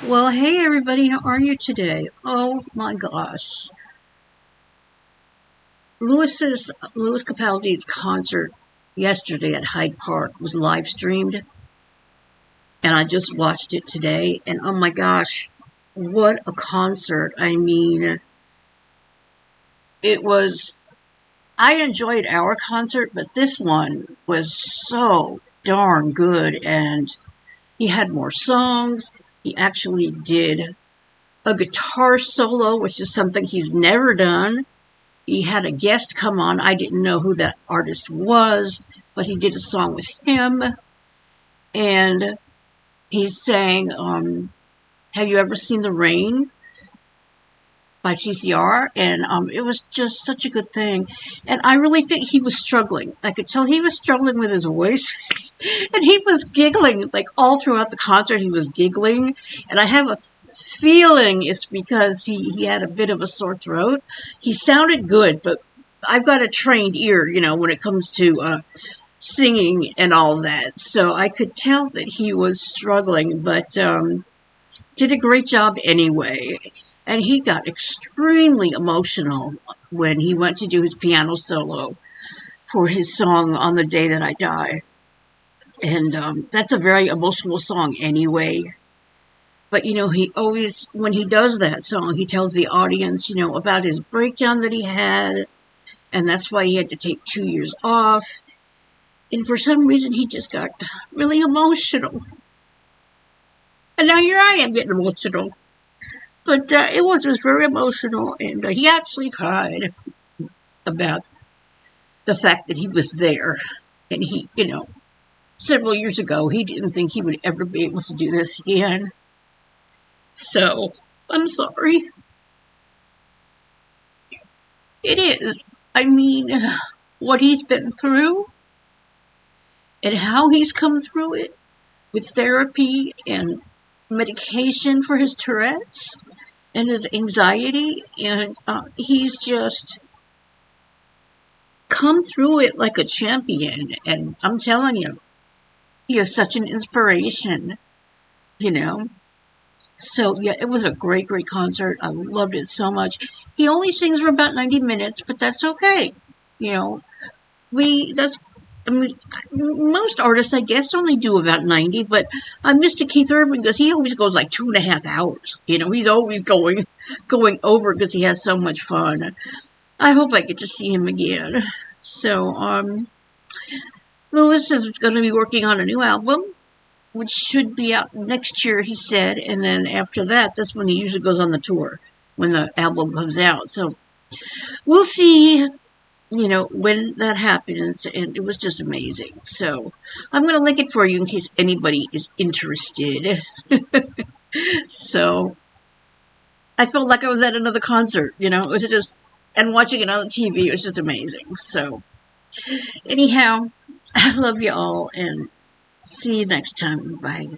Well, hey everybody, how are you today? Oh my gosh. Louis Capaldi's concert yesterday at Hyde Park was live streamed, and I just watched it today, and oh my gosh, what a concert. I mean, it was I enjoyed our concert, but this one was so darn good, and he had more songs. He actually did a guitar solo, which is something he's never done. He had a guest come on. I didn't know who that artist was, but he did a song with him. And he sang, Have You Ever Seen the Rain by CCR? And it was just such a good thing. And I really think he was struggling. I could tell he was struggling with his voice. And he was giggling, like all throughout the concert, he was giggling. And I have a feeling it's because he had a bit of a sore throat. He sounded good, but I've got a trained ear, when it comes to singing and all that. So I could tell that he was struggling, but did a great job anyway. And he got extremely emotional when he went to do his piano solo for his song On the Day That I Die. And that's a very emotional song anyway. But, he always, when he does that song, he tells the audience, about his breakdown that he had. And that's why he had to take 2 years off. And for some reason, he just got really emotional. And now here I am getting emotional. But it was very emotional. And he actually cried about the fact that he was there. And he, several years ago, he didn't think he would ever be able to do this again. So, I'm sorry. It is. I mean, what he's been through and how he's come through it with therapy and medication for his Tourette's and his anxiety. And he's just come through it like a champion. And I'm telling you, he is such an inspiration, So, yeah, it was a great, great concert. I loved it so much. He only sings for about 90 minutes, but that's okay. That's, I mean, most artists, I guess, only do about 90, but I missed Keith Urban because he always goes like 2.5 hours. He's always going over because he has so much fun. I hope I get to see him again. So, Louis is going to be working on a new album, which should be out next year, he said. And then after that, that's when he usually goes on the tour, when the album comes out. So we'll see, when that happens. And it was just amazing. So I'm going to link it for you in case anybody is interested. So I felt like I was at another concert, it was just, and watching it on TV, it was just amazing. So anyhow, I love you all, and see you next time. Bye.